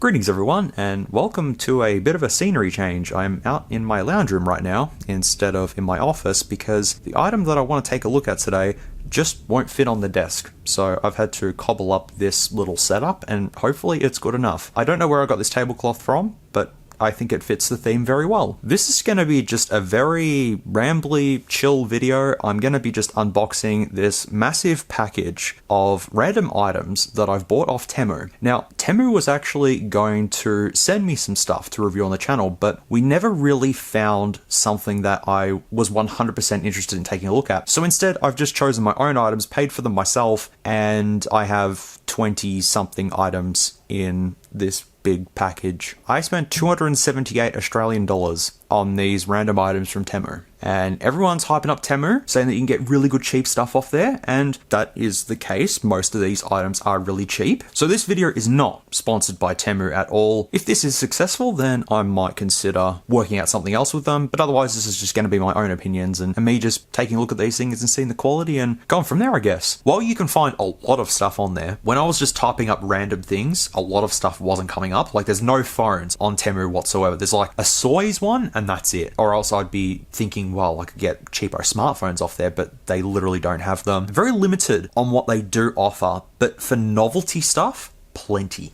Greetings everyone, and welcome to a bit of a scenery change. I'm out in my lounge room right now, instead of in my office, because the item that I want to take a look at today just won't fit on the desk. So I've had to cobble up this little setup, and hopefully it's good enough. I don't know where I got this tablecloth from, but I think it fits the theme very well. This is going to be just a very rambly, chill video. I'm going to be just unboxing this massive package of random items that I've bought off Temu. Now, Temu was actually going to send me some stuff to review on the channel, but we never really found something that I was 100% interested in taking a look at. So instead, I've just chosen my own items, paid for them myself, and I have 20-something items in this big package. I spent 278 Australian dollars on these random items from Temu. And everyone's hyping up Temu, saying that you can get really good cheap stuff off there, and that is the case. Most of these items are really cheap. So this video is not sponsored by Temu at all. If this is successful, then I might consider working out something else with them, but otherwise this is just going to be my own opinions and me just taking a look at these things and seeing the quality and going from there, I guess. While you can find a lot of stuff on there, when I was just typing up random things, a lot of stuff wasn't coming up. Like, there's no phones on Temu whatsoever. There's like a SMOOREZ one, and that's it. Or else I'd be thinking, well, I could get Cheapo smartphones off there, but they literally don't have them. Very limited on what they do offer, but for novelty stuff, plenty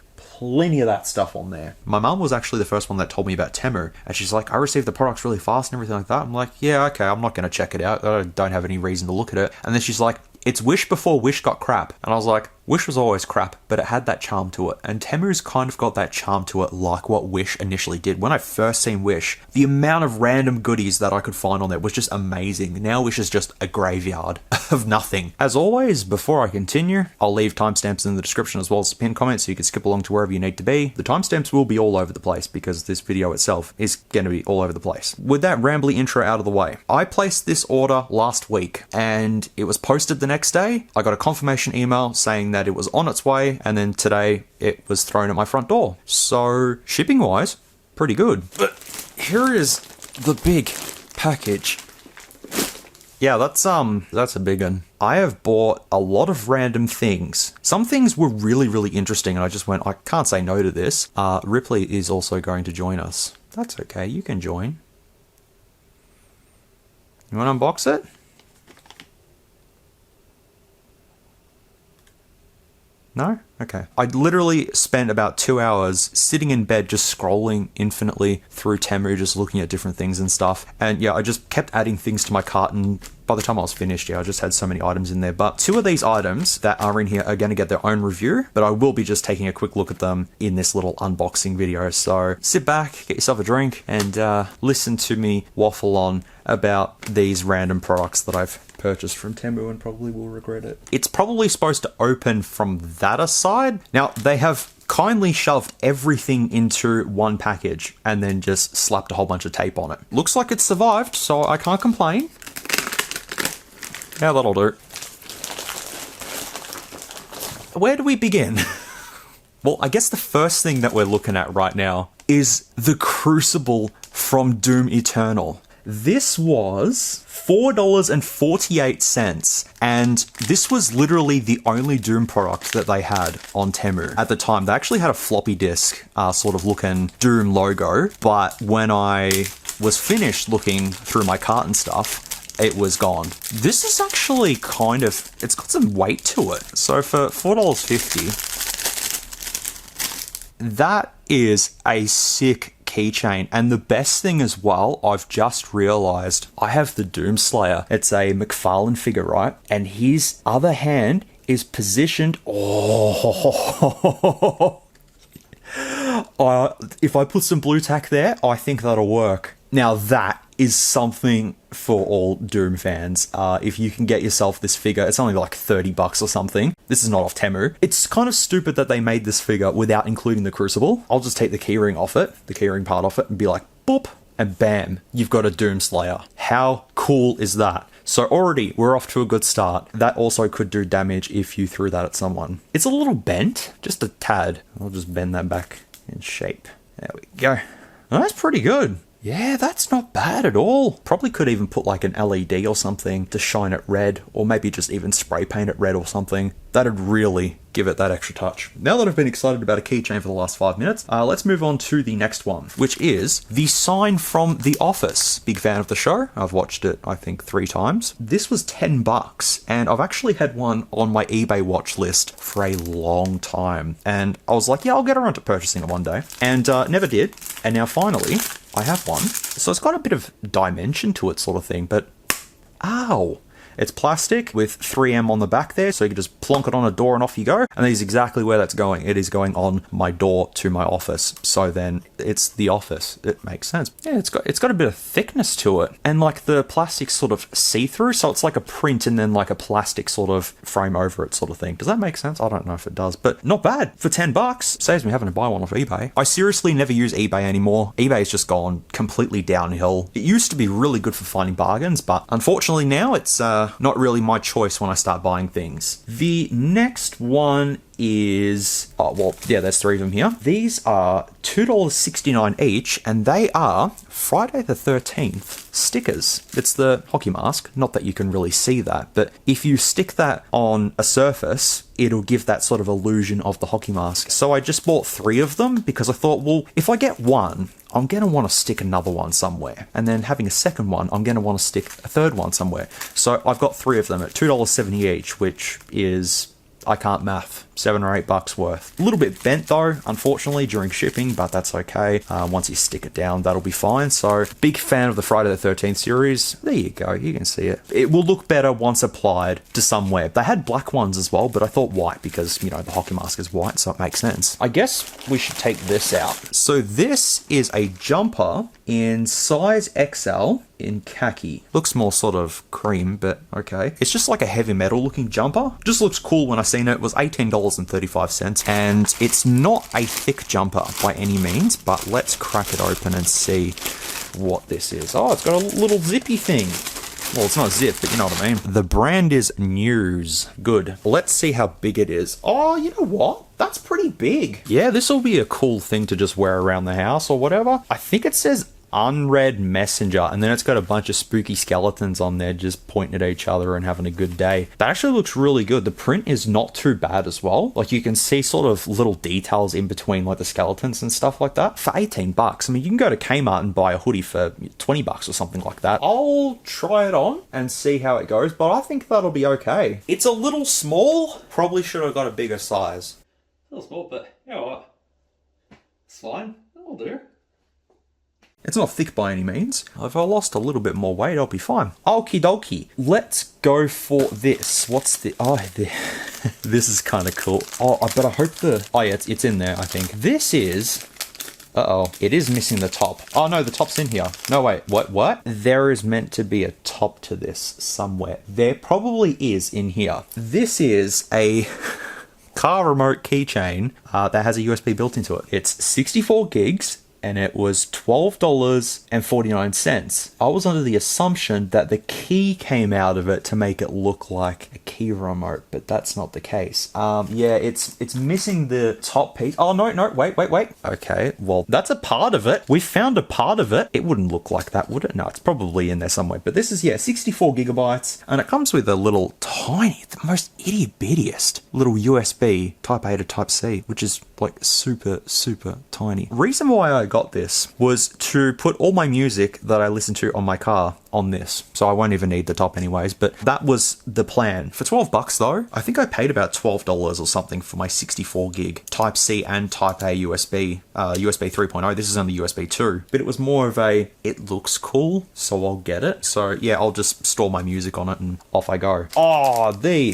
of that stuff on there. My mum was actually the first one that told me about Temu, and she's like, I received the products really fast and everything like that. I'm like, yeah, okay, I'm not going to check it out. I don't have any reason to look at it. And then she's like, it's Wish before Wish got crap. And I was like, Wish was always crap, but it had that charm to it. And Temu's kind of got that charm to it, like what Wish initially did. When I first seen Wish, the amount of random goodies that I could find on there was just amazing. Now Wish is just a graveyard of nothing. As always, before I continue, I'll leave timestamps in the description as well as a pinned comment so you can skip along to wherever you need to be. The timestamps will be all over the place because this video itself is going to be all over the place. With that rambly intro out of the way, I placed this order last week and it was posted the next day. I got a confirmation email saying that it was on its way, and then today it was thrown at my front door. So shipping wise, pretty good. But here is the big package. Yeah, that's a big one. I have bought a lot of random things. Some things were really interesting, and I just went, I can't say no to this. Ripley is also going to join us. That's okay, you can join. You want to unbox it? No? Okay. I literally spent about 2 hours sitting in bed just scrolling infinitely through Temu, just looking at different things and stuff. And yeah, I just kept adding things to my cart, and by the time I was finished, yeah, I just had so many items in there. But two of these items that are in here are going to get their own review, but I will be just taking a quick look at them in this little unboxing video. So sit back, get yourself a drink, and listen to me waffle on about these random products that I've purchased from Temu and probably will regret it. It's probably supposed to open from that aside. Now, they have kindly shoved everything into one package and then just slapped a whole bunch of tape on it. Looks like it's survived, so I can't complain. Yeah, that'll do. Where do we begin? Well, I guess the first thing that we're looking at right now is the Crucible from Doom Eternal. This was $4.48, and this was literally the only Doom product that they had on Temu at the time. They actually had a floppy disk sort of looking Doom logo, but when I was finished looking through my cart and stuff, it was gone. This is actually kind of, it's got some weight to it. So for $4.50, that is a sick keychain. And the best thing as well, I've just realized I have the Doomslayer. It's a McFarlane figure, right? And his other hand is positioned. Oh, if I put some blue tack there, I think that'll work. Now that is something for all Doom fans. If you can get yourself this figure, it's only like 30 bucks or something. This is not off Temu. It's kind of stupid that they made this figure without including the Crucible. I'll just take the keyring off it, the keyring part off it, and be like, boop, and bam, you've got a Doomslayer. How cool is that? So already, we're off to a good start. That also could do damage if you threw that at someone. It's a little bent, just a tad. I'll just bend that back in shape. There we go. Oh, that's pretty good. Yeah, that's not bad at all. Probably could even put like an LED or something to shine it red, or maybe just even spray paint it red or something. That'd really give it that extra touch. Now that I've been excited about a keychain for the last 5 minutes, let's move on to the next one, which is the sign from The Office. Big fan of the show. I've watched it, I think, 3 times. This was $10, and I've actually had one on my eBay watch list for a long time. And I was like, yeah, I'll get around to purchasing it one day. And never did. And now finally, I have one. So it's got a bit of dimension to it, sort of thing, but ow. It's plastic with 3M on the back there, so you can just plonk it on a door and off you go. And that is exactly where that's going. It is going on my door to my office. So then it's The Office. It makes sense. Yeah, it's got a bit of thickness to it. And like the plastic sort of see-through, so it's like a print and then like a plastic sort of frame over it sort of thing. Does that make sense? I don't know if it does, but not bad. For $10, saves me having to buy one off eBay. I seriously never use eBay anymore. eBay's just gone completely downhill. It used to be really good for finding bargains, but unfortunately now it's not really my choice when I start buying things. The next one is, oh, well, yeah, there's 3 of them here. These are $2.69 each, and they are Friday the 13th stickers. It's the hockey mask. Not that you can really see that, but if you stick that on a surface, it'll give that sort of illusion of the hockey mask. So I just bought 3 of them because I thought, well, if I get one, I'm going to want to stick another one somewhere. And then having a second one, I'm going to want to stick a third one somewhere. So I've got 3 of them at $2.70 each, which is, I can't math, $7 or $8 worth. A little bit bent though, unfortunately, during shipping, but that's okay. Once you stick it down, that'll be fine. So, big fan of the Friday the 13th series. There you go, you can see it. It will look better once applied to somewhere. They had black ones as well, but I thought white because, you know, the hockey mask is white, so it makes sense. I guess we should take this out. So this is a jumper in size XL in khaki. Looks more sort of cream, but okay. It's just like a heavy metal looking jumper. Just looks cool when I seen it. It was $18.35, and it's not a thick jumper by any means, but let's crack it open and see what this is. Oh, it's got a little zippy thing. Well, it's not a zip, but you know what I mean. The brand is News. Good. Let's see how big it is. Oh, you know what? That's pretty big. Yeah, this will be a cool thing to just wear around the house or whatever. I think it says Unread Messenger, and then it's got a bunch of spooky skeletons on there just pointing at each other and having a good day. That actually looks really good. The print is not too bad as well. Like, you can see sort of little details in between like the skeletons and stuff like that. For $18, I mean, you can go to Kmart and buy a hoodie for $20 or something like that. I'll try it on and see how it goes, but I think that'll be okay. It's a little small. Probably should have got a bigger size. A little small, but you know what? It's fine. That'll do. It's not thick by any means. If I lost a little bit more weight, I'll be fine. Okie dokie. Let's go for this. What's the... Oh, this is kind of cool. Oh, but I hope the... Oh, yeah, it's in there, I think. This is... Uh-oh. It is missing the top. Oh, no, the top's in here. No, wait. What? There is meant to be a top to this somewhere. There probably is in here. This is a... car remote keychain that has a USB built into it. It's 64 gigs. And it was $12.49. I was under the assumption that the key came out of it to make it look like a key remote, but that's not the case. Yeah, it's missing the top piece. Oh, no, wait. Okay, well, that's a part of it. We found a part of it. It wouldn't look like that, would it? No, it's probably in there somewhere. But this is, yeah, 64 gigabytes, and it comes with a little tiny, the most itty-bittiest little USB Type A to Type C, which is like super, super tiny. Reason why I got this was to put all my music that I listen to on my car on this, so I won't even need the top anyways, but that was the plan. For $12 though, I think I paid about $12 or something for my 64 gig Type C and Type A USB, USB 3.0. This is only USB 2, but it was more of a, it looks cool, so I'll get it. So yeah, I'll just store my music on it and off I go. Oh, there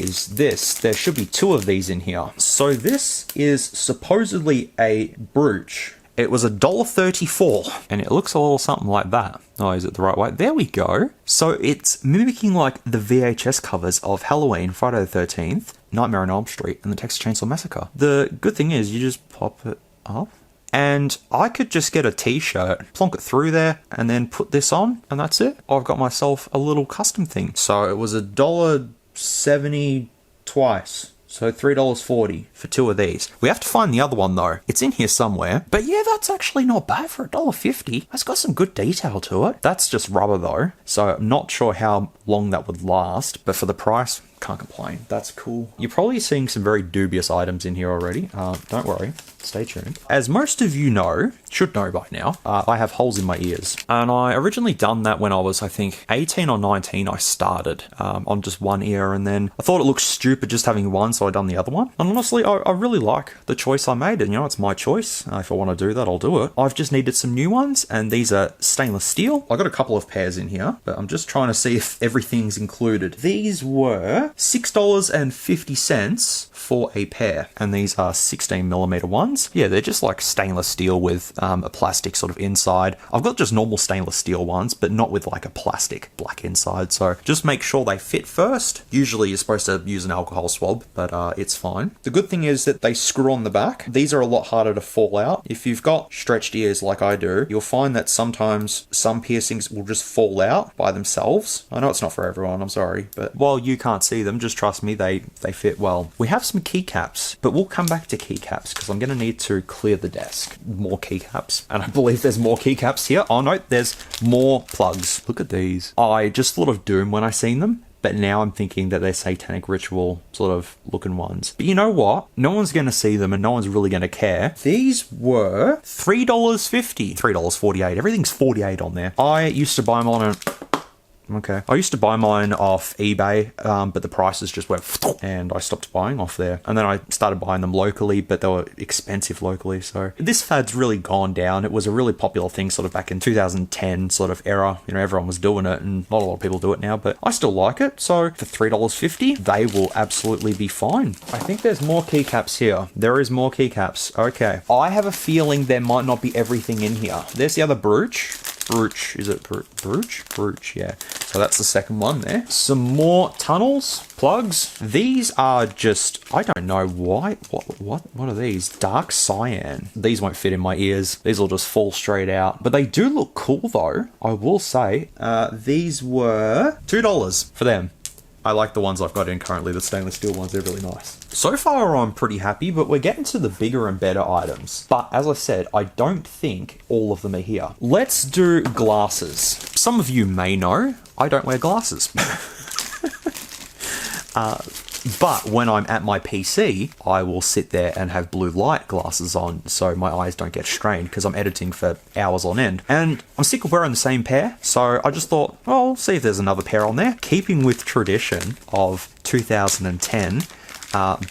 should be 2 of these in here. So this is supposedly a brooch. It was $1.34, and it looks a little something like that. Oh, is it the right way? There we go. So it's mimicking like the VHS covers of Halloween, Friday the 13th, Nightmare on Elm Street, and the Texas Chainsaw Massacre. The good thing is you just pop it up, and I could just get a t-shirt, plonk it through there, and then put this on, and that's it. I've got myself a little custom thing. So it was $1.70 twice. So $3.40 for 2 of these. We have to find the other one though. It's in here somewhere. But yeah, that's actually not bad for $1.50. That's got some good detail to it. That's just rubber though. So I'm not sure how long that would last, but for the price, can't complain. That's cool. You're probably seeing some very dubious items in here already. Don't worry. Stay tuned. As most of you know, should know by now, I have holes in my ears. And I originally done that when I was, I think, 18 or 19, I started on just one ear. And then I thought it looked stupid just having one, so I done the other one. And honestly, I really like the choice I made. And you know, it's my choice. If I want to do that, I'll do it. I've just needed some new ones. And these are stainless steel. I got a couple of pairs in here, but I'm just trying to see if everything's included. These were $6.50 for a pair. And these are 16mm ones. Yeah, they're just like stainless steel with a plastic sort of inside. I've got just normal stainless steel ones, but not with like a plastic black inside. So just make sure they fit first. Usually you're supposed to use an alcohol swab, but it's fine. The good thing is that they screw on the back. These are a lot harder to fall out. If you've got stretched ears like I do, you'll find that sometimes some piercings will just fall out by themselves. I know it's not for everyone, I'm sorry, but while you can't see them, just trust me, they fit well. We have some keycaps, but we'll come back to keycaps because I'm going to need to clear the desk. More keycaps, and I believe there's more keycaps here. Oh no, there's more plugs. Look at these. I just thought of Doom when I seen them, but now I'm thinking that they're satanic ritual sort of looking ones. But you know what? No one's going to see them and no one's really going to care. These were $3.50. $3.48. Everything's 48 on there. I used to buy them on a... Okay. I used to buy mine off eBay, but the prices just went and I stopped buying off there. And then I started buying them locally, but they were expensive locally. So this fad's really gone down. It was a really popular thing sort of back in 2010 sort of era. You know, everyone was doing it and not a lot of people do it now, but I still like it. So for $3.50, they will absolutely be fine. I think there's more keycaps here. There is more keycaps. Okay. I have a feeling there might not be everything in here. There's the other brooch. Brooch, is it brooch? Brooch, yeah. So that's the second one there. Some more tunnels, plugs. These are just, I don't know why. What are these? Dark cyan. These won't fit in my ears. These will just fall straight out. But they do look cool though, I will say. These were $2 for them. I like the ones I've got in currently, the stainless steel ones, they're really nice. So far I'm pretty happy, but we're getting to the bigger and better items. But as I said, I don't think all of them are here. Let's do glasses. Some of you may know, I don't wear glasses. But when I'm at my PC, I will sit there and have blue light glasses on so my eyes don't get strained because I'm editing for hours on end. And I'm sick of wearing the same pair, so I just thought, oh, I'll see if there's another pair on there. Keeping with tradition of 2010,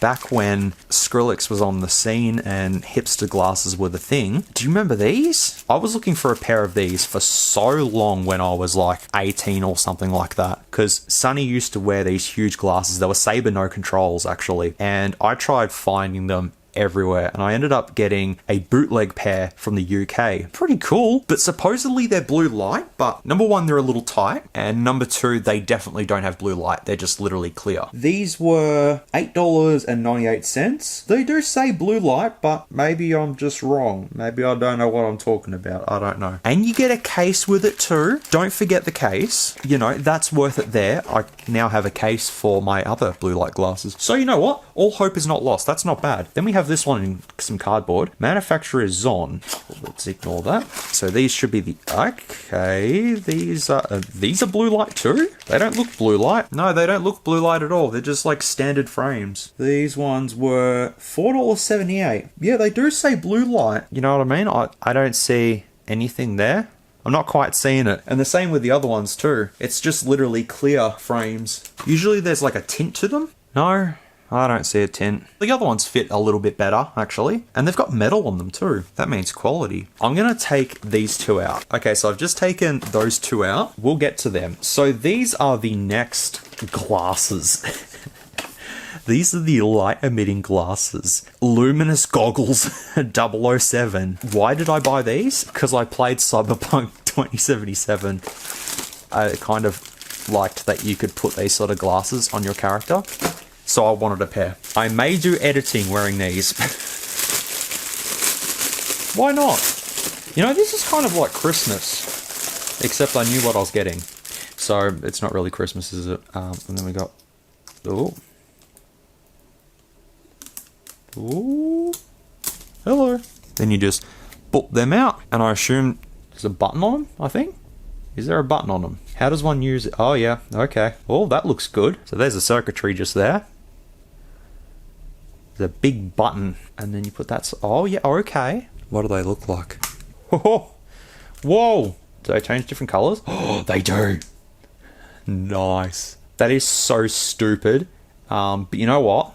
back when Skrillex was on the scene and hipster glasses were the thing. Do you remember these? I was looking for a pair of these for so long when I was like 18 or something like that. Because Sonny used to wear these huge glasses. They were Sabre no controls actually. And I tried finding them everywhere and I ended up getting a bootleg pair from the UK. Pretty cool, but supposedly they're blue light, but number one, they're a little tight, and number two, they definitely don't have blue light. They're just literally clear. These were $8.98. They do say blue light, but maybe I'm just wrong. Maybe I don't know what I'm talking about. I don't know. And you get a case with it too. Don't forget the case. You know, that's worth it there. I now have a case for my other blue light glasses. So you know what? All hope is not lost. That's not bad. Then we have this one in some cardboard. Manufacturer is Zon. Let's ignore that. So these should be the... Okay, these are blue light too? They don't look blue light. No, they don't look blue light at all. They're just like standard frames. These ones were $4.78. Yeah, they do say blue light. You know what I mean? I don't see anything there. I'm not quite seeing it. And the same with the other ones too. It's just literally clear frames. Usually there's like a tint to them. No, I don't see a tint. The other ones fit a little bit better, actually. And they've got metal on them too. That means quality. I'm gonna take these two out. Okay, so I've just taken those two out. We'll get to them. So these are the next glasses. These are the light-emitting glasses. Luminous Goggles 007. Why did I buy these? Because I played Cyberpunk 2077. I kind of liked that you could put these sort of glasses on your character. So I wanted a pair. I may do editing wearing these. Why not? You know, this is kind of like Christmas. Except I knew what I was getting. So it's not really Christmas, is it? And then we got... Oh. Ooh. Hello. Then you just put them out. And I assume there's a button on them, I think. Is there a button on them? How does one use it? Oh, yeah. Okay. Oh, that looks good. So there's a circuitry just there. There's a big button. And then you put that... Oh, yeah. Okay. What do they look like? Whoa. Whoa. Do they change different colours? Oh, they do. Nice. That is so stupid. But you know what?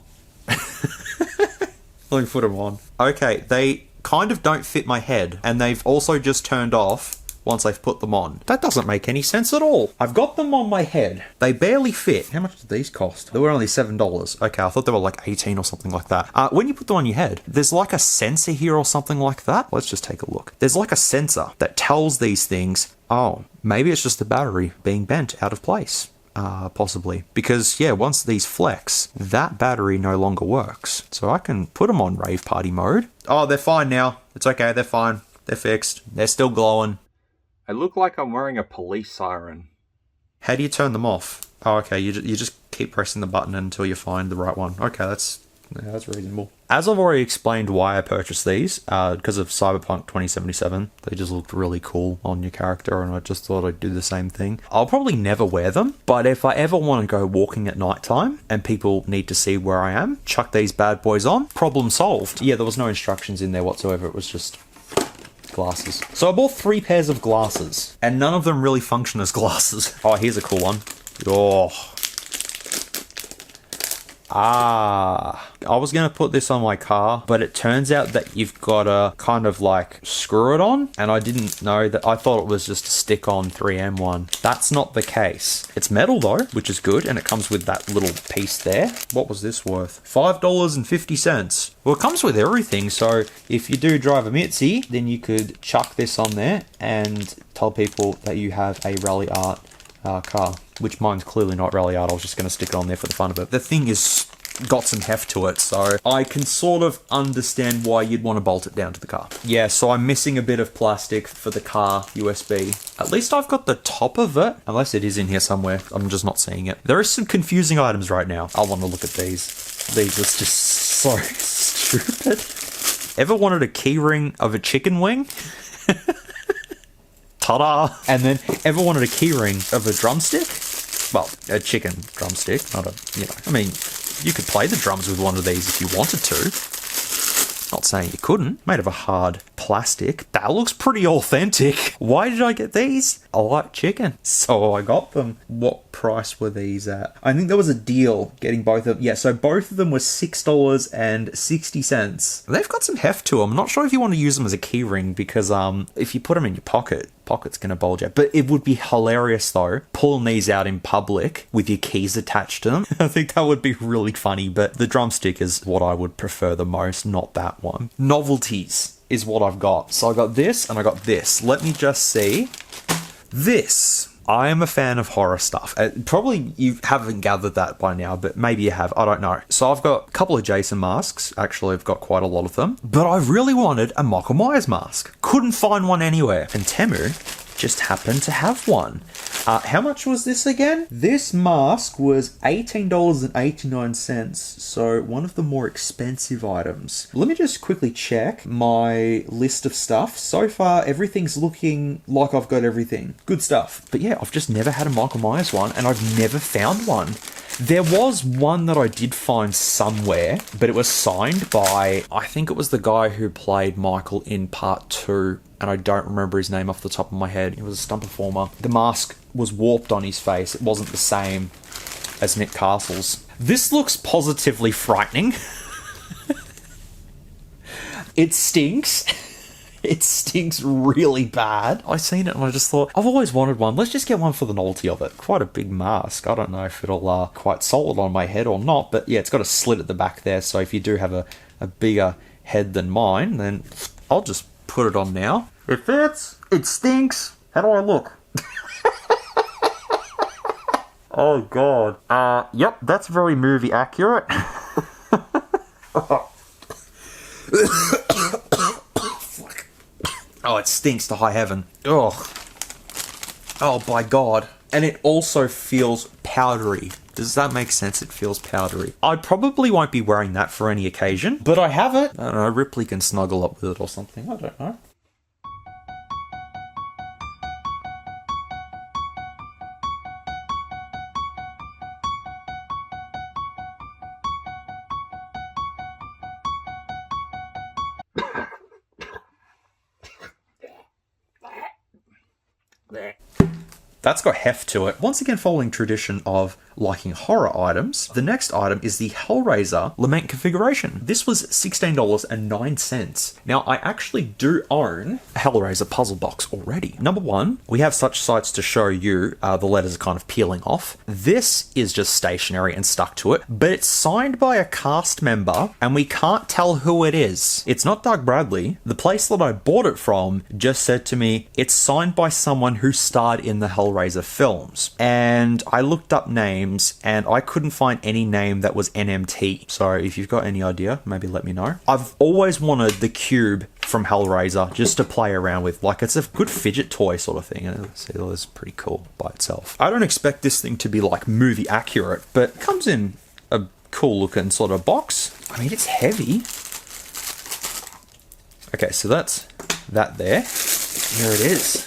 Let me put them on. Okay, they kind of don't fit my head. And they've also just turned off once I've put them on. That doesn't make any sense at all. I've got them on my head. They barely fit. How much did these cost? They were only $7. Okay, I thought they were like 18 or something like that. When you put them on your head, there's like a sensor here or something like that. Let's just take a look. There's like a sensor that tells these things, oh, maybe it's just the battery being bent out of place. Possibly. Because, yeah, once these flex, that battery no longer works. So I can put them on rave party mode. Oh, they're fine now. It's okay, they're fine. They're fixed. They're still glowing. I look like I'm wearing a police siren. How do you turn them off? Oh, okay, you just keep pressing the button until you find the right one. Okay, that's reasonable. As I've already explained why I purchased these, because of Cyberpunk 2077, they just looked really cool on your character, and I just thought I'd do the same thing. I'll probably never wear them, but if I ever want to go walking at nighttime and people need to see where I am, chuck these bad boys on, problem solved. Yeah, there was no instructions in there whatsoever, it was just glasses. So I bought 3 pairs of glasses, and none of them really function as glasses. Oh, here's a cool one. Oh. Ah, I was going to put this on my car, but it turns out that you've got to kind of like screw it on, and I didn't know that. I thought it was just a stick-on 3M one. That's not the case. It's metal though, which is good, and it comes with that little piece there. What was this worth? $5.50. Well, it comes with everything, so if you do drive a Mitzi, then you could chuck this on there and tell people that you have a Rally Art car, which mine's clearly not Rally Art. I was just going to stick it on there for the fun of it. The thing is got some heft to it, so I can sort of understand why you'd want to bolt it down to the car. Yeah, so I'm missing a bit of plastic for the car USB. At least I've got the top of it, unless it is in here somewhere. I'm just not seeing it. There are some confusing items right now. I want to look at these. These are just so stupid. Ever wanted a key ring of a chicken wing? Ta-da! And then, ever wanted a keyring of a drumstick? Well, a chicken drumstick, not a, I mean, you could play the drums with one of these if you wanted to. Not saying you couldn't. Made of a hard plastic. That looks pretty authentic. Why did I get these? I like chicken, so I got them. What price were these at? I think there was a deal getting both of them. Yeah, so both of them were $6.60. They've got some heft to them. I'm not sure if you want to use them as a key ring because if you put them in your pocket's going to bulge out. But it would be hilarious though, pulling these out in public with your keys attached to them. I think that would be really funny, but the drumstick is what I would prefer the most, not that one. Novelties is what I've got. So I got this and I got this. Let me just see. This. I am a fan of horror stuff. Probably you haven't gathered that by now, but maybe you have. I don't know. So I've got a couple of Jason masks. Actually, I've got quite a lot of them. But I really wanted a Michael Myers mask. Couldn't find one anywhere. And Temu just happened to have one. How much was this again? This mask was $18.89, so one of the more expensive items. Let me just quickly check my list of stuff. So far, everything's looking like I've got everything. Good stuff. But yeah, I've just never had a Michael Myers one, and I've never found one. There was one that I did find somewhere, but it was signed by, I think it was the guy who played Michael in Part 2, and I don't remember his name off the top of my head. He was a stunt performer. The mask was warped on his face. It wasn't the same as Nick Castle's. This looks positively frightening. It stinks. It stinks really bad. I seen it and I just thought, I've always wanted one. Let's just get one for the novelty of it. Quite a big mask. I don't know if it'll quite solid on my head or not, but yeah, it's got a slit at the back there, so if you do have a bigger head than mine, then I'll just put it on now. It fits. It stinks. How do I look? Oh god. Yep, that's very movie accurate. Oh, it stinks to high heaven. Ugh. Oh, by God. And it also feels powdery. Does that make sense? It feels powdery. I probably won't be wearing that for any occasion, but I have it. I don't know, Ripley can snuggle up with it or something. I don't know. That's got heft to it. Once again, following tradition of liking horror items, the next item is the Hellraiser Lament Configuration. This was $16.09. Now, I actually do own a Hellraiser puzzle box already. Number one, we have such sites to show you the letters are kind of peeling off. This is just stationary and stuck to it, but it's signed by a cast member, and we can't tell who it is. It's not Doug Bradley. The place that I bought it from just said to me, it's signed by someone who starred in the Hellraiser films. And I looked up names, and I couldn't find any name that was NMT. So if you've got any idea, maybe let me know. I've always wanted the cube from Hellraiser just to play around with. Like, it's a good fidget toy sort of thing. And see, that was pretty cool by itself. I don't expect this thing to be like movie accurate, but it comes in a cool looking sort of box. I mean, it's heavy. Okay, so that's that there. There it is.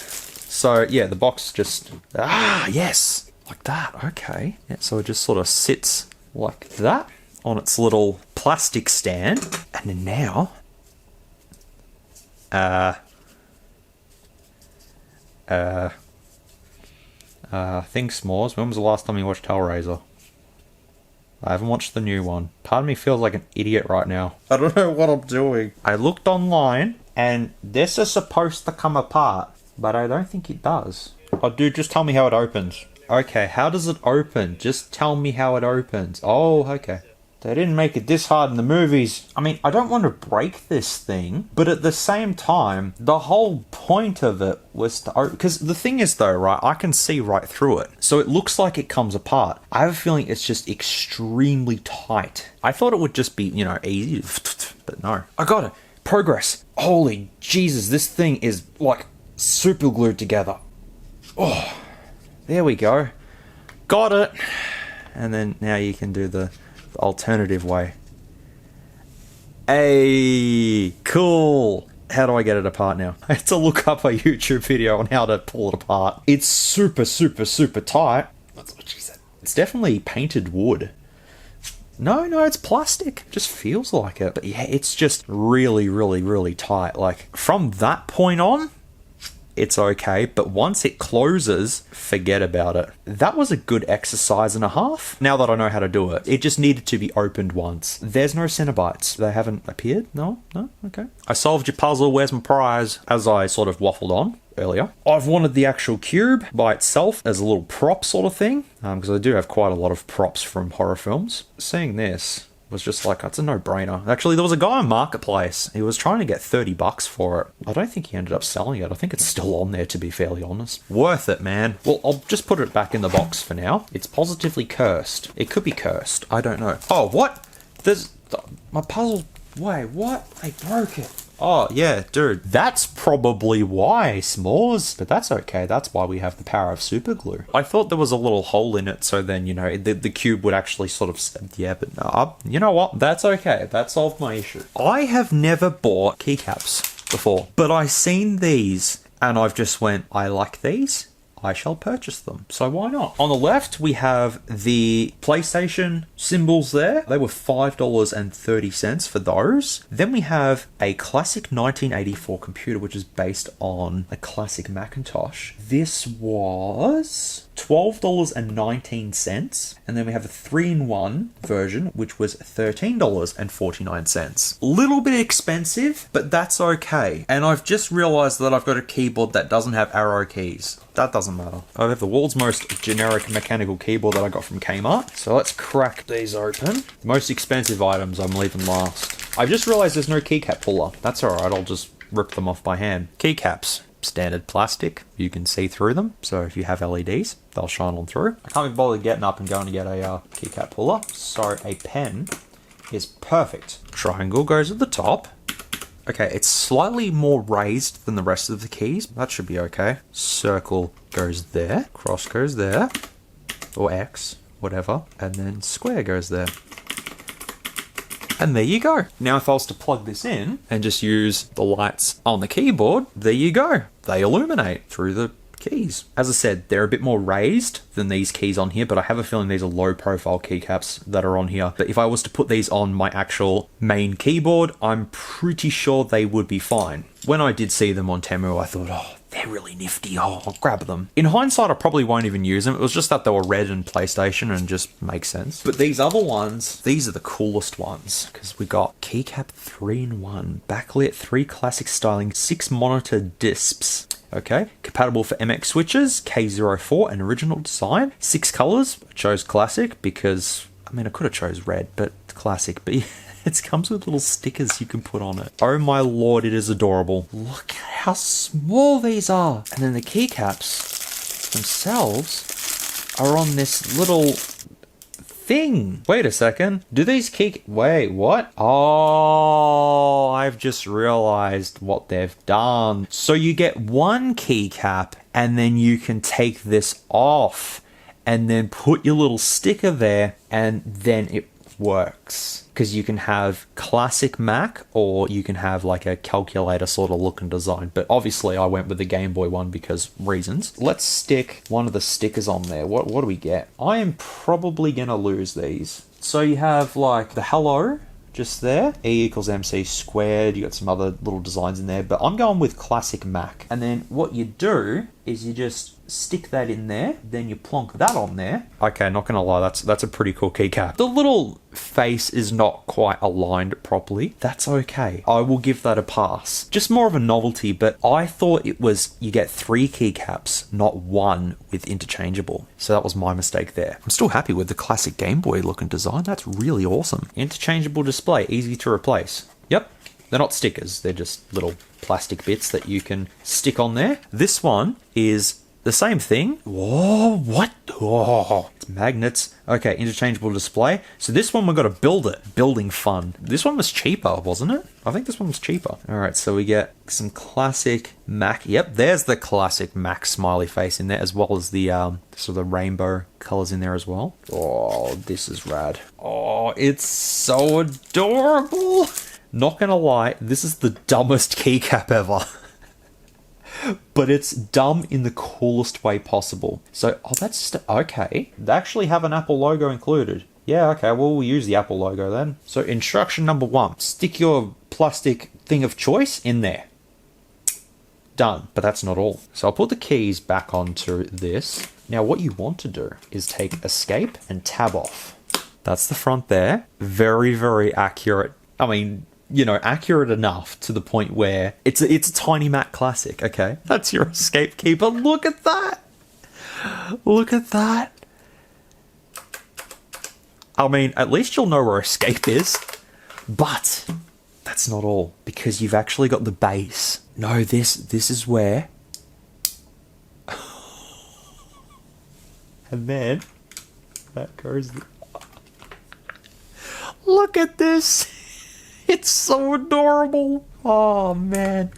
So yeah, the box just, yes. Like that, okay. Yeah, so it just sort of sits like that on its little plastic stand. And then now, think s'mores. When was the last time you watched Hellraiser? I haven't watched the new one. Part of me feels like an idiot right now. I don't know what I'm doing. I looked online, and this is supposed to come apart, but I don't think it does. Oh, dude, just tell me how it opens. Okay, how does it open? Just tell me how it opens. Oh, okay. They didn't make it this hard in the movies. I mean, I don't want to break this thing, but at the same time, the whole point of it was to open. Because the thing is though, right, I can see right through it. So it looks like it comes apart. I have a feeling it's just extremely tight. I thought it would just be, you know, easy, but no. I got it. Progress. Holy Jesus, this thing is like super glued together. Oh. There we go. Got it. And then now you can do the alternative way. Hey, cool. How do I get it apart now? I have to look up a YouTube video on how to pull it apart. It's super, super, super tight. That's what she said. It's definitely painted wood. No, it's plastic. Just feels like it. But yeah, it's just really, really, really tight. Like, from that point on, it's okay, but once it closes, forget about it. That was a good exercise and a half. Now that I know how to do it, it just needed to be opened once. There's no Cenobites. They haven't appeared? No? Okay. I solved your puzzle. Where's my prize? As I sort of waffled on earlier. I've wanted the actual cube by itself as a little prop sort of thing, because I do have quite a lot of props from horror films. Seeing this was just like, that's a no-brainer. Actually, there was a guy on Marketplace. He was trying to get $30 for it. I don't think he ended up selling it. I think it's still on there, to be fairly honest. Worth it, man. Well, I'll just put it back in the box for now. It's positively cursed. It could be cursed. I don't know. Oh, what? There's my puzzle. Wait, what? They broke it. Oh, yeah, dude. That's probably why, s'mores. But that's okay. That's why we have the power of super glue. I thought there was a little hole in it, so then, you know, the cube would actually sort of... Yeah, but no. You know what? That's okay. That solved my issue. I have never bought keycaps before, but I seen these, and I've just went, I like these. I shall purchase them. So why not? On the left, we have the PlayStation symbols there. They were $5.30 for those. Then we have a classic 1984 computer, which is based on a classic Macintosh. This was $12.19. And then we have a 3-in-1 version, which was $13.49. Little bit expensive, but that's okay. And I've just realized that I've got a keyboard that doesn't have arrow keys. That doesn't matter. I have the world's most generic mechanical keyboard that I got from Kmart. So let's crack these open. Most expensive items I'm leaving last. I've just realized there's no keycap puller. That's alright, I'll just rip them off by hand. Keycaps. Standard plastic. You can see through them. So if you have LEDs, they'll shine on through. I can't be bothered getting up and going to get a keycap puller. So a pen is perfect. Triangle goes at the top. Okay, it's slightly more raised than the rest of the keys. That should be okay. Circle goes there. Cross goes there. Or X. whatever, and then square goes there. And there you go. Now if I was to plug this in and just use the lights on the keyboard, there you go. They illuminate through the keys. As I said, they're a bit more raised than these keys on here, but I have a feeling these are low profile keycaps that are on here. But if I was to put these on my actual main keyboard, I'm pretty sure they would be fine. When I did see them on Temu, I thought, oh, they're really nifty. Oh, I'll grab them. In hindsight, I probably won't even use them. It was just that they were red and PlayStation and just makes sense. But these other ones, these are the coolest ones because we got Keycap 3-in-1, backlit, 3 classic styling, 6 monitor disps. Okay, compatible for MX switches, K04 and original design, 6 colors. I chose classic because, I mean, I could have chose red, but it's classic. But it comes with little stickers you can put on it. Oh my lord, it is adorable. Look at how small these are. And then the keycaps themselves are on this little thing. Wait a second. Do these wait, what? Oh, I've just realized what they've done. So you get one keycap and then you can take this off and then put your little sticker there and then it works. Because you can have classic Mac or you can have like a calculator sort of look and design. But obviously I went with the Game Boy one because reasons. Let's stick one of the stickers on there. What do we get? I am probably going to lose these. So you have like the hello just there. E equals MC squared. You got some other little designs in there. But I'm going with classic Mac. And then what you do is you just stick that in there, then you plonk that on there. Okay, not gonna lie, that's a pretty cool keycap. The little face is not quite aligned properly. That's okay. I will give that a pass. Just more of a novelty, but I thought it was you get 3 keycaps, not 1 with interchangeable. So that was my mistake there. I'm still happy with the classic Game Boy look and design. That's really awesome. Interchangeable display, easy to replace. Yep. They're not stickers, they're just little plastic bits that you can stick on there. This one is the same thing. Whoa, what? Oh, it's magnets. Okay, interchangeable display. So this one we've got to build it. Building fun. This one was cheaper, wasn't it? I think this one was cheaper. All right, so we get some classic Mac. Yep, there's the classic Mac smiley face in there, as well as the sort of the rainbow colors in there as well. Oh, this is rad. Oh, it's so adorable. Not gonna lie, this is the dumbest keycap ever. But it's dumb in the coolest way possible. So, oh, that's just, okay. They actually have an Apple logo included. Yeah, okay, well, we'll use the Apple logo then. So, instruction number 1, stick your plastic thing of choice in there. Done, but that's not all. So, I'll put the keys back onto this. Now, what you want to do is take escape and tab off. That's the front there. Very, very accurate. I mean, you know, accurate enough to the point where it's a tiny Mac classic, okay? That's your escape key, but look at that! Look at that! I mean, at least you'll know where escape is. But that's not all, because you've actually got the base. No, this is where... And then... that goes... Look at this! It's so adorable. Oh, man.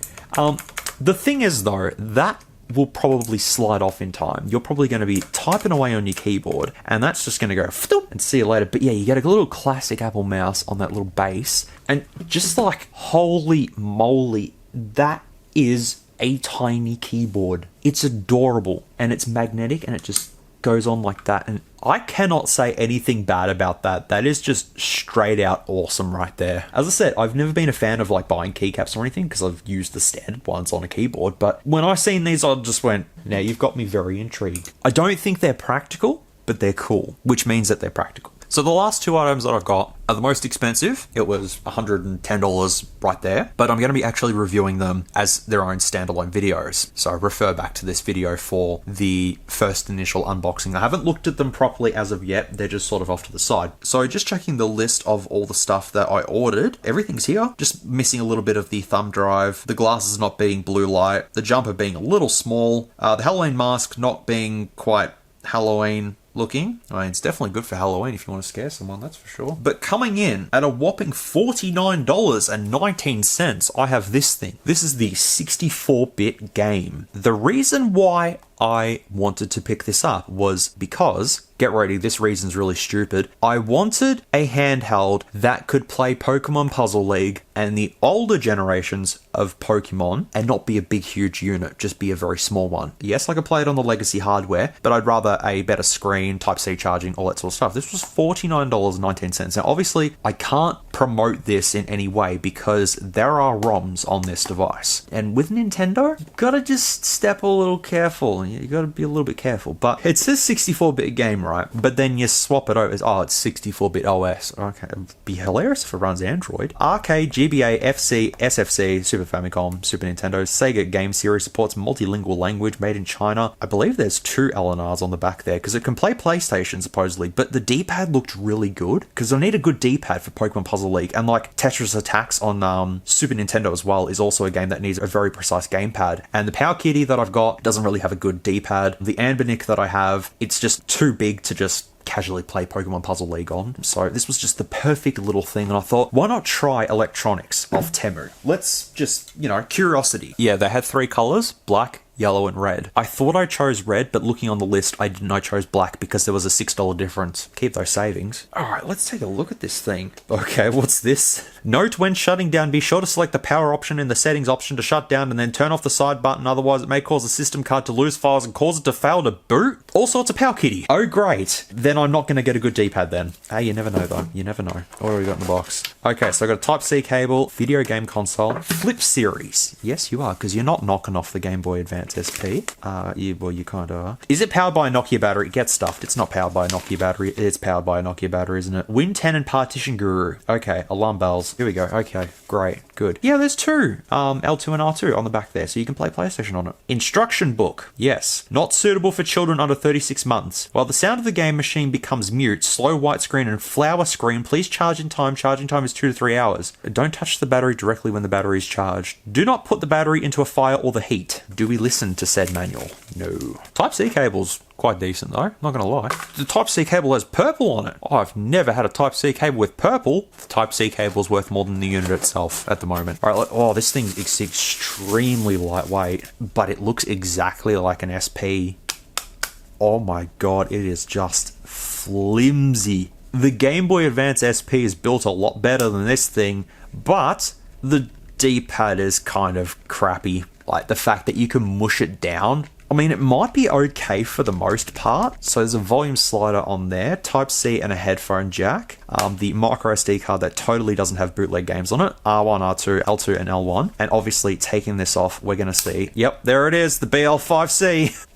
The thing is, though, that will probably slide off in time. You're probably going to be typing away on your keyboard, and that's just going to go and see you later. But yeah, you get a little classic Apple mouse on that little base, and just like, holy moly, that is a tiny keyboard. It's adorable, and it's magnetic, and it just goes on like that, and I cannot say anything bad about that. That is just straight out awesome right there. As I said, I've never been a fan of like buying keycaps or anything because I've used the standard ones on a keyboard, but when I seen these, I just went, now you've got me very intrigued. I don't think they're practical, but they're cool, which means that they're practical. So the last 2 items that I've got are the most expensive. It was $110 right there, but I'm going to be actually reviewing them as their own standalone videos. So I refer back to this video for the first initial unboxing. I haven't looked at them properly as of yet. They're just sort of off to the side. So just checking the list of all the stuff that I ordered. Everything's here, just missing a little bit of the thumb drive, the glasses not being blue light, the jumper being a little small, the Halloween mask not being quite Halloween looking. I mean, it's definitely good for Halloween if you want to scare someone, that's for sure. But coming in at a whopping $49.19, I have this thing. This is the 64-bit game. The reason why I wanted to pick this up was because get ready, this reason's really stupid. I wanted a handheld that could play Pokemon Puzzle League and the older generations of Pokemon and not be a big, huge unit, just be a very small one. Yes, I could play it on the legacy hardware, but I'd rather a better screen, Type-C charging, all that sort of stuff. This was $49.19. Now, obviously, I can't promote this in any way because there are ROMs on this device. And with Nintendo, you gotta just step a little careful. You gotta be a little bit careful. But it says 64-bit game, right? But then you swap it over. Oh, it's 64-bit OS. Okay, it'd be hilarious if it runs Android. Arcade, GBA, FC, SFC, Super Famicom, Super Nintendo, Sega Game Series supports multilingual language made in China. I believe there's 2 LNRs on the back there because it can play PlayStation supposedly, but the D-pad looked really good because I need a good D-pad for Pokemon Puzzle League, and like Tetris Attacks on Super Nintendo as well is also a game that needs a very precise gamepad. And the Power Kitty that I've got doesn't really have a good D-pad. The Anbernic that I have, it's just too big to just casually play Pokemon Puzzle League on. So this was just the perfect little thing, and I thought, why not try electronics off Temu? Let's just, curiosity. Yeah, they had 3 colors, black, yellow, and red. I thought I chose red, but looking on the list, I didn't. I chose black because there was a $6 difference. Keep those savings. All right, let's take a look at this thing. Okay, what's this? Note when shutting down, be sure to select the power option in the settings option to shut down and then turn off the side button. Otherwise, it may cause the system card to lose files and cause it to fail to boot. Also, it's a Power Kitty. Oh, great. Then I'm not going to get a good D-pad then. Hey, you never know though. You never know. What do we got in the box? Okay, so I got a Type-C cable, video game console, flip series. Yes, you are, because you're not knocking off the Game Boy Advance SP. You kind of are. Is it powered by a Nokia battery? Get stuffed. It's not powered by a Nokia battery. It's powered by a Nokia battery, isn't it? Win 10 and Partition Guru. Okay, alarm bells. Here we go. Okay, great. Good. Yeah, there's 2. L2 and R2 on the back there, so you can play PlayStation on it. Instruction book. Yes. Not suitable for children under 36 months. While the sound of the game machine becomes mute, slow white screen and flower screen, please charge in time. Charging time is 2 to 3 hours. Don't touch the battery directly when the battery is charged. Do not put the battery into a fire or the heat. Do we listen to said manual? No. Type-C cable's quite decent though, not gonna lie. The Type-C cable has purple on it. Oh, I've never had a Type-C cable with purple. The Type-C cable's worth more than the unit itself at the moment. Alright, oh, this thing is extremely lightweight, but it looks exactly like an SP. Oh my god, it is just flimsy. The Game Boy Advance SP is built a lot better than this thing, but the D-pad is kind of crappy. Like the fact that you can mush it down. I mean, it might be okay for the most part. So there's a volume slider on there, Type-C and a headphone jack. The micro SD card that totally doesn't have bootleg games on it. R1, R2, L2, and L1. And obviously taking this off, we're going to see, yep, there it is, the BL5C.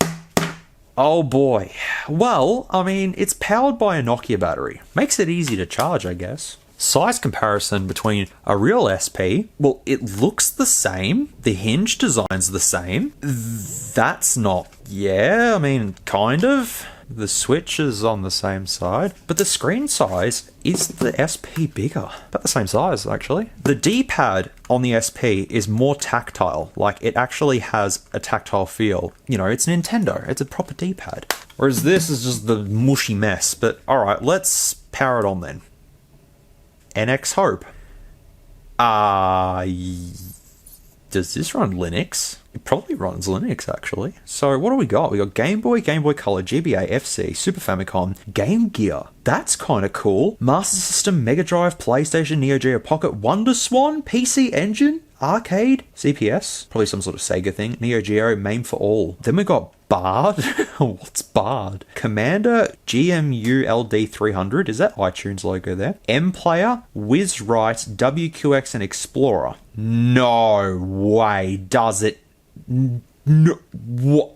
Oh boy. Well, I mean, it's powered by a Nokia battery. Makes it easy to charge, I guess. Size comparison between a real SP, well, it looks the same. The hinge design's the same. That's not, yeah, I mean, kind of. The switch is on the same side, but the screen size is the SP bigger. About the same size, actually. The D-pad on the SP is more tactile. Like, it actually has a tactile feel. It's Nintendo. It's a proper D-pad. Whereas this is just the mushy mess. But, alright, let's power it on then. NX Hope. Does this run Linux? It probably runs Linux, actually. So what do we got? We got Game Boy, Game Boy Color, GBA, FC, Super Famicom, Game Gear. That's kind of cool. Master System, Mega Drive, PlayStation, Neo Geo Pocket, Wonder Swan, PC Engine, Arcade, CPS, probably some sort of Sega thing, Neo Geo, MAME for all. Then we got Bard. What's Bard? Commander GMULD 300. Is that iTunes logo there? M Player, WizWrite, WQX, and Explorer. No way. Does it? No. What?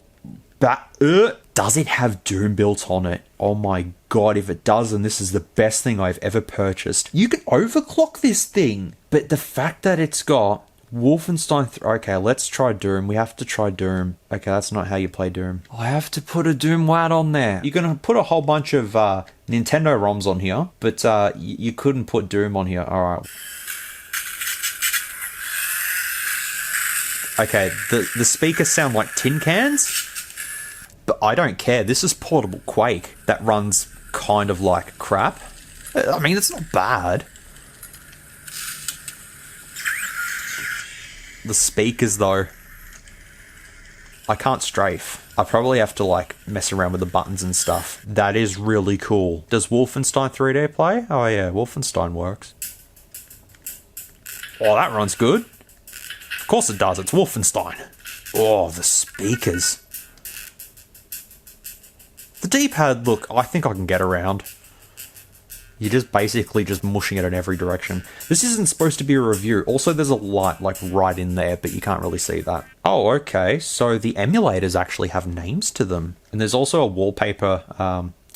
Does it have Doom built on it? Oh my god, if it does, then this is the best thing I've ever purchased. You can overclock this thing. But the fact that it's got Wolfenstein okay, let's try Doom. We have to try Doom. Okay, that's not how you play Doom. I have to put a Doom WAD on there. You're going to put a whole bunch of Nintendo ROMs on here, but you couldn't put Doom on here. Alright. Okay, the speakers sound like tin cans, but I don't care. This is portable Quake that runs kind of like crap. I mean, it's not bad. The speakers, though, I can't strafe. I probably have to like mess around with the buttons and stuff. That is really cool. Does Wolfenstein 3D play? Oh yeah, Wolfenstein works. Oh, that runs good. Of course it does, it's Wolfenstein. Oh, the speakers. The D-pad, look, I think I can get around. You're just basically just mushing it in every direction. This isn't supposed to be a review. Also, there's a light like right in there, but you can't really see that. Oh, okay. So the emulators actually have names to them. And there's also a wallpaper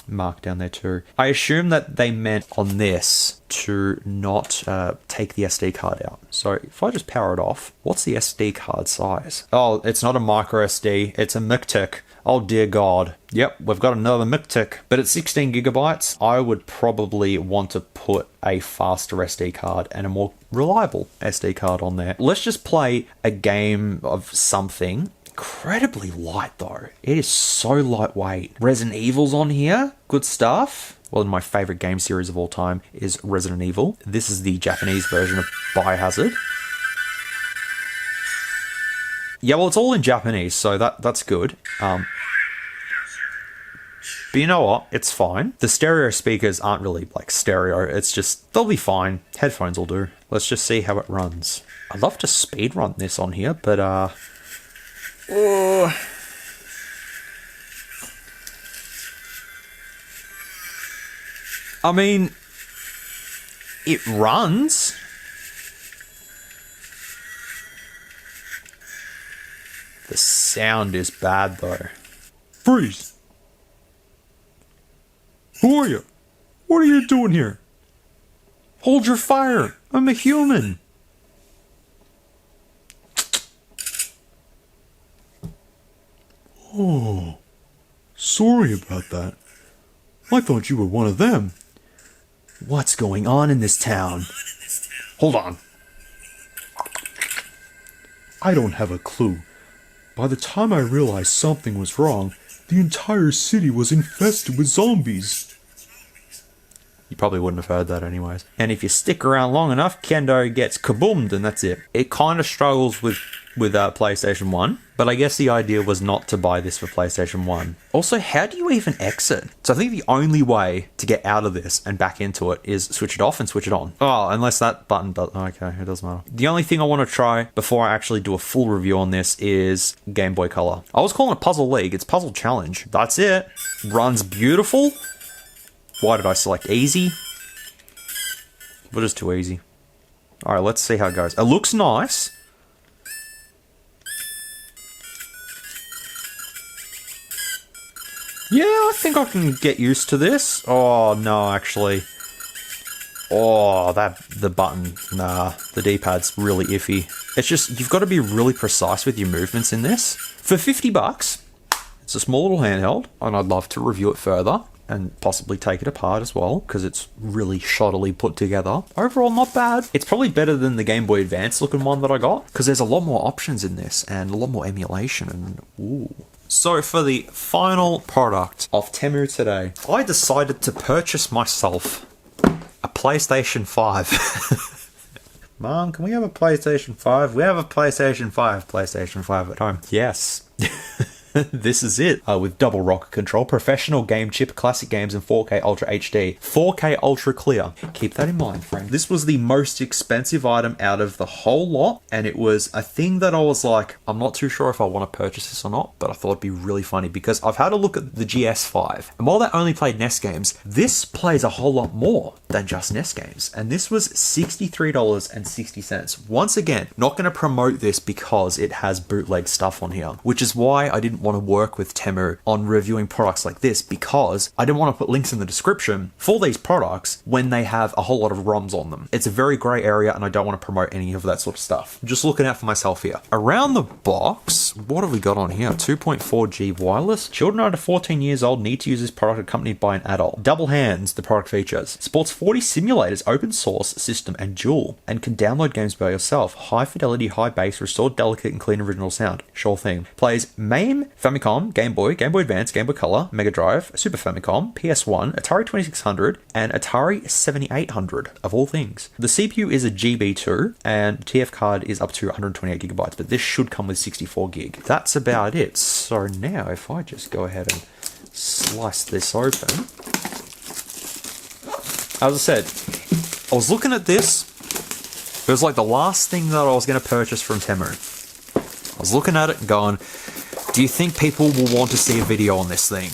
mark down there too. I assume that they meant on this to not take the SD card out. So if I just power it off, what's the SD card size? Oh, it's not a micro SD, it's a MicTick. Oh dear God. Yep, we've got another MicTick. But at 16 gigabytes, I would probably want to put a faster SD card and a more reliable SD card on there. Let's just play a game of something. Incredibly light though. It is so lightweight. Resident Evil's on here. Good stuff. Well, my favorite game series of all time is Resident Evil. This is the Japanese version of Biohazard. Yeah, well, it's all in Japanese, so that's good. But you know what? It's fine. The stereo speakers aren't really like stereo. It's just, they'll be fine. Headphones will do. Let's just see how it runs. I'd love to speed run this on here, but I mean, it runs. The sound is bad though. Freeze! Who are you? What are you doing here? Hold your fire! I'm a human! Oh, sorry about that. I thought you were one of them. What's going on in this town? Hold on. I don't have a clue. By the time I realized something was wrong, the entire city was infested with zombies. You probably wouldn't have heard that anyways. And if you stick around long enough, Kendo gets kaboomed and that's it. It kind of struggles with PlayStation 1, but I guess the idea was not to buy this for PlayStation 1. Also, how do you even exit? So I think the only way to get out of this and back into it is switch it off and switch it on. Oh, unless that button does. Okay, it doesn't matter. The only thing I want to try before I actually do a full review on this is Game Boy Color. I was calling it Puzzle League. It's Puzzle Challenge. That's it. Runs beautiful. Why did I select easy? But it's too easy. Alright, let's see how it goes. It looks nice. Yeah, I think I can get used to this. Oh, no, actually. Oh, the button. Nah, the D-pad's really iffy. It's just, you've got to be really precise with your movements in this. For 50 bucks, it's a small little handheld, and I'd love to review it further and possibly take it apart as well, because it's really shoddily put together. Overall, not bad. It's probably better than the Game Boy Advance looking one that I got, because there's a lot more options in this, and a lot more emulation, and ooh. So for the final product of Temu today, I decided to purchase myself a PlayStation 5. Mom, can we have a PlayStation 5? We have a PlayStation 5. PlayStation 5 at home. Yes. This is it. With double rocker control, professional game chip, classic games in 4K Ultra HD, 4K Ultra Clear. Keep that in mind, friend. This was the most expensive item out of the whole lot, and it was a thing that I was like, I'm not too sure if I want to purchase this or not, but I thought it'd be really funny because I've had a look at the GS5, and while that only played NES games, this plays a whole lot more than just NES games, and this was $63.60. Once again, not going to promote this because it has bootleg stuff on here, which is why I didn't want to work with Temu on reviewing products like this, because I didn't want to put links in the description for these products when they have a whole lot of ROMs on them. It's a very grey area and I don't want to promote any of that sort of stuff. I'm just looking out for myself here. Around the box, what have we got on here? 2.4G wireless. Children under 14 years old need to use this product accompanied by an adult. Double hands, the product features. Sports 40 simulators, open source system and dual, and can download games by yourself. High fidelity, high bass, restored delicate and clean original sound. Sure thing. Plays MAME Famicom, Game Boy, Game Boy Advance, Game Boy Color, Mega Drive, Super Famicom, PS1, Atari 2600, and Atari 7800, of all things. The CPU is a GB2, and TF card is up to 128 gigabytes, but this should come with 64 gig. That's about it. So now, if I just go ahead and slice this open. As I said, I was looking at this. It was like the last thing that I was going to purchase from Temu. I was looking at it and going, do you think people will want to see a video on this thing?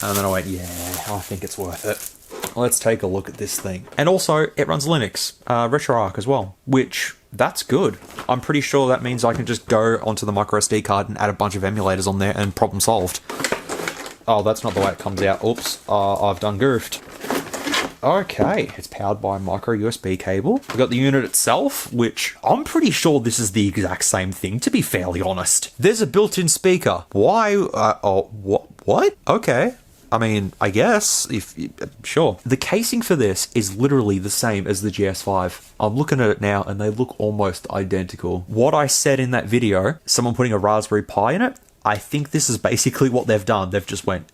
And then I went, yeah, I think it's worth it. Let's take a look at this thing. And also, it runs Linux, RetroArch as well, which, that's good. I'm pretty sure that means I can just go onto the microSD card and add a bunch of emulators on there and problem solved. Oh, that's not the way it comes out. Oops, I've done goofed. Okay, it's powered by a micro USB cable. We've got the unit itself, which I'm pretty sure this is the exact same thing, to be fairly honest. There's a built-in speaker. Why? What? Okay. I mean, I guess, sure. The casing for this is literally the same as the GS5. I'm looking at it now and they look almost identical. What I said in that video, someone putting a Raspberry Pi in it, I think this is basically what they've done. They've just went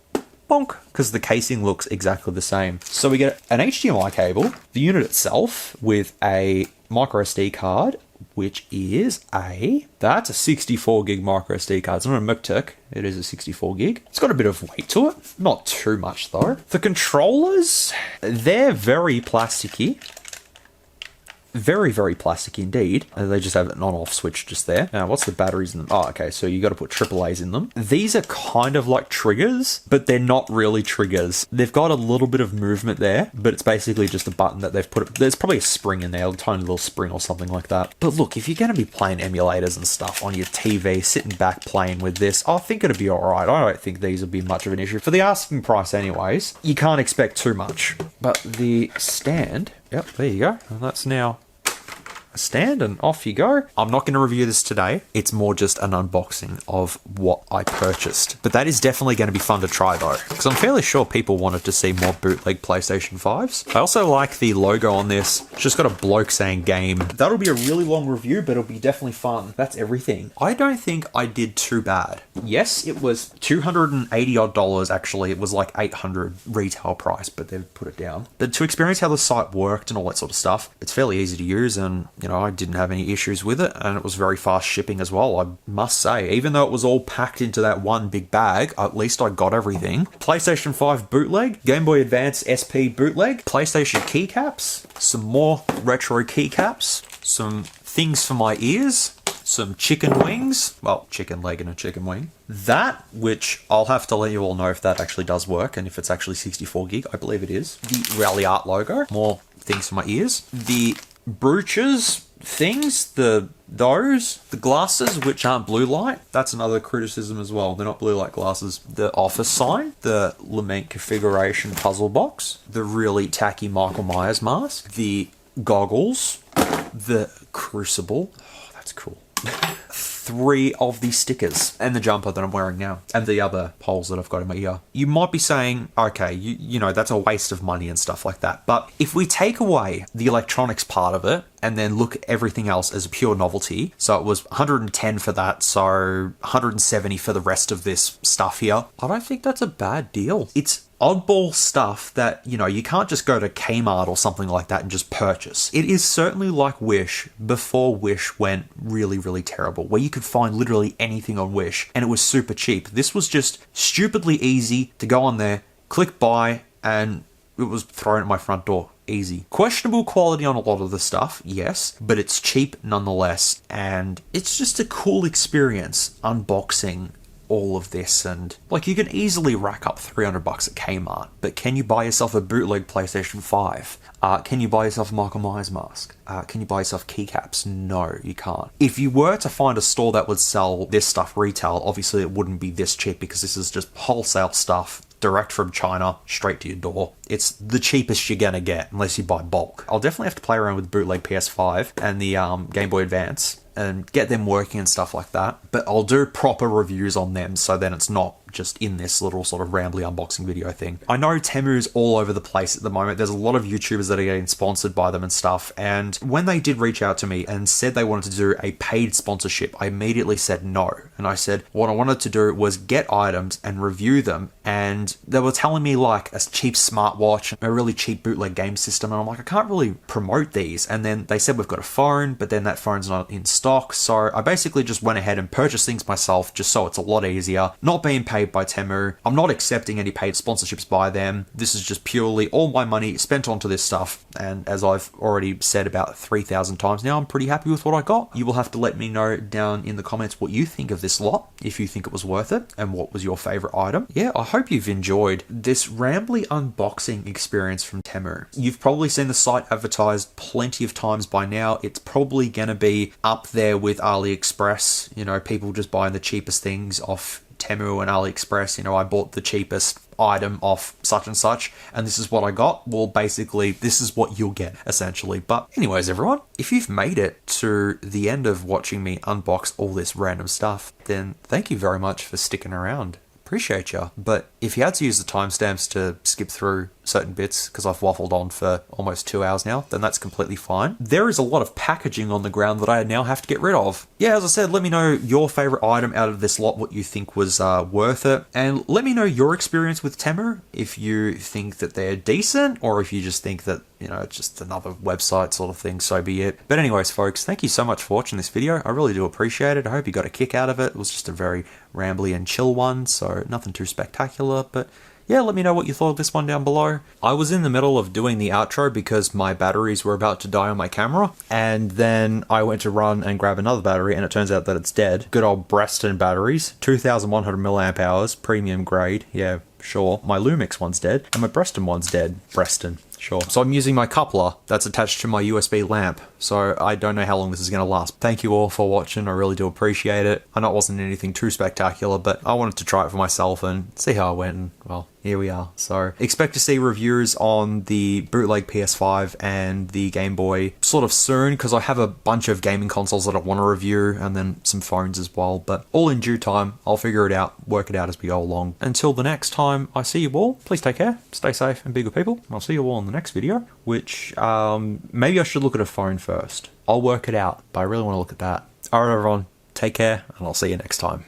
bonk, because the casing looks exactly the same. So we get an HDMI cable, the unit itself with a micro SD card, which is that's a 64 gig micro SD card. It's not a McTech, it is a 64 gig. It's got a bit of weight to it, not too much though. The controllers, they're very plasticky. Very, very plastic indeed. They just have an on-off switch just there. Now, what's the batteries in them? Oh, okay, so you got to put AAAs in them. These are kind of like triggers, but they're not really triggers. They've got a little bit of movement there, but it's basically just a button that they've put. There's probably a spring in there, a tiny little spring or something like that. But look, if you're going to be playing emulators and stuff on your TV, sitting back playing with this, I think it'll be all right. I don't think these will be much of an issue. For the asking price anyways, you can't expect too much. But the stand, yep, there you go. And that's now stand and off you go. I'm not going to review this today. It's more just an unboxing of what I purchased. But that is definitely going to be fun to try though, because I'm fairly sure people wanted to see more bootleg PlayStation 5s. I also like the logo on this. It's just got a bloke saying game. That'll be a really long review, but it'll be definitely fun. That's everything. I don't think I did too bad. Yes, it was $280 odd actually. It was like $800 retail price, but they've put it down. But to experience how the site worked and all that sort of stuff, it's fairly easy to use, and you know, I didn't have any issues with it, and it was very fast shipping as well, I must say. Even though it was all packed into that one big bag, at least I got everything. PlayStation 5 bootleg, Game Boy Advance SP bootleg, PlayStation keycaps, some more retro keycaps, some things for my ears, some chicken wings, well, chicken leg and a chicken wing. That, which I'll have to let you all know if that actually does work and if it's actually 64 gig, I believe it is. The Rally Art logo, more things for my ears. The brooches things, the glasses which aren't blue light, that's another criticism as well. They're not blue light glasses. The office sign, the lament configuration puzzle box, the really tacky Michael Myers mask, the goggles, the crucible, oh, that's cool. 3 of the stickers and the jumper that I'm wearing now and the other poles that I've got in my ear. You might be saying, okay, you know, that's a waste of money and stuff like that. But if we take away the electronics part of it and then look at everything else as a pure novelty, so it was 110 for that, so 170 for the rest of this stuff here, I don't think that's a bad deal. It's oddball stuff that, you know, you can't just go to Kmart or something like that and just purchase. It is certainly like Wish before Wish went really, really terrible, where you could find literally anything on Wish and it was super cheap. This was just stupidly easy to go on there, click buy, and it was thrown at my front door. Easy. Questionable quality on a lot of the stuff, yes, but it's cheap nonetheless, and it's just a cool experience unboxing all of this. And like, you can easily rack up $300 at Kmart, but can you buy yourself a bootleg PlayStation 5? Can you buy yourself a Michael Myers mask? Can you buy yourself keycaps? No, you can't. If you were to find a store that would sell this stuff retail, obviously it wouldn't be this cheap because this is just wholesale stuff direct from China straight to your door. It's the cheapest you're gonna get unless you buy bulk. I'll definitely have to play around with bootleg PS5 and the Game Boy Advance and get them working and stuff like that. But I'll do proper reviews on them so then it's not just in this little sort of rambly unboxing video thing. I know Temu's all over the place at the moment. There's a lot of YouTubers that are getting sponsored by them and stuff. And when they did reach out to me and said they wanted to do a paid sponsorship, I immediately said no. And I said what I wanted to do was get items and review them. And they were telling me like a cheap smartwatch, a really cheap bootleg game system. And I'm like, I can't really promote these. And then they said we've got a phone, but then that phone's not in stock. So I basically just went ahead and purchased things myself just so it's a lot easier. Not being paid by Temu. I'm not accepting any paid sponsorships by them. This is just purely all my money spent onto this stuff. And as I've already said about 3,000 times now, I'm pretty happy with what I got. You will have to let me know down in the comments what you think of this lot, if you think it was worth it, and what was your favorite item. Yeah, I hope you've enjoyed this rambly unboxing experience from Temu. You've probably seen the site advertised plenty of times by now. It's probably going to be up there with AliExpress, you know, people just buying the cheapest things off Temu and AliExpress. You know, I bought the cheapest item off such and such and this is what I got. Well, basically this is what you'll get essentially. But anyways, everyone, if you've made it to the end of watching me unbox all this random stuff, then thank you very much for sticking around. Appreciate ya. But if you had to use the timestamps to skip through certain bits, because I've waffled on for almost 2 hours now, then that's completely fine. There is a lot of packaging on the ground that I now have to get rid of. Yeah, as I said, let me know your favorite item out of this lot, what you think was worth it, and let me know your experience with Temu, if you think that they're decent, or if you just think that, you know, it's just another website sort of thing, so be it. But anyways, folks, thank you so much for watching this video. I really do appreciate it. I hope you got a kick out of it. It was just a very rambly and chill one, so nothing too spectacular, but yeah, let me know what you thought of this one down below. I was in the middle of doing the outro because my batteries were about to die on my camera, and then I went to run and grab another battery, and it turns out that it's dead. Good old Breston batteries, 2,100 milliamp hours, premium grade, yeah, sure. My Lumix one's dead, and my Breston one's dead. Breston. Sure. So I'm using my coupler that's attached to my USB lamp, so I don't know how long this is going to last. Thank you all for watching, I really do appreciate it. I know it wasn't anything too spectacular, but I wanted to try it for myself and see how it went, and well, here we are. So expect to see reviews on the bootleg PS5 and the Game Boy sort of soon, because I have a bunch of gaming consoles that I want to review, and then some phones as well, but all in due time. I'll figure it out, work it out as we go along. Until the next time I see you all, please take care, stay safe, and be good people. I'll see you all in the next video, which maybe I should look at a phone first. I'll work it out, but I really want to look at that. Alright everyone, take care, and I'll see you next time.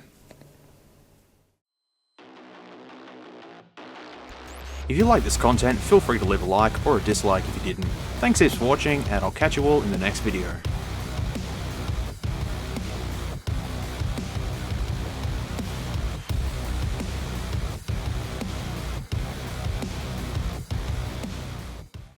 If you like this content, feel free to leave a like or a dislike if you didn't. Thanks heaps for watching, and I'll catch you all in the next video.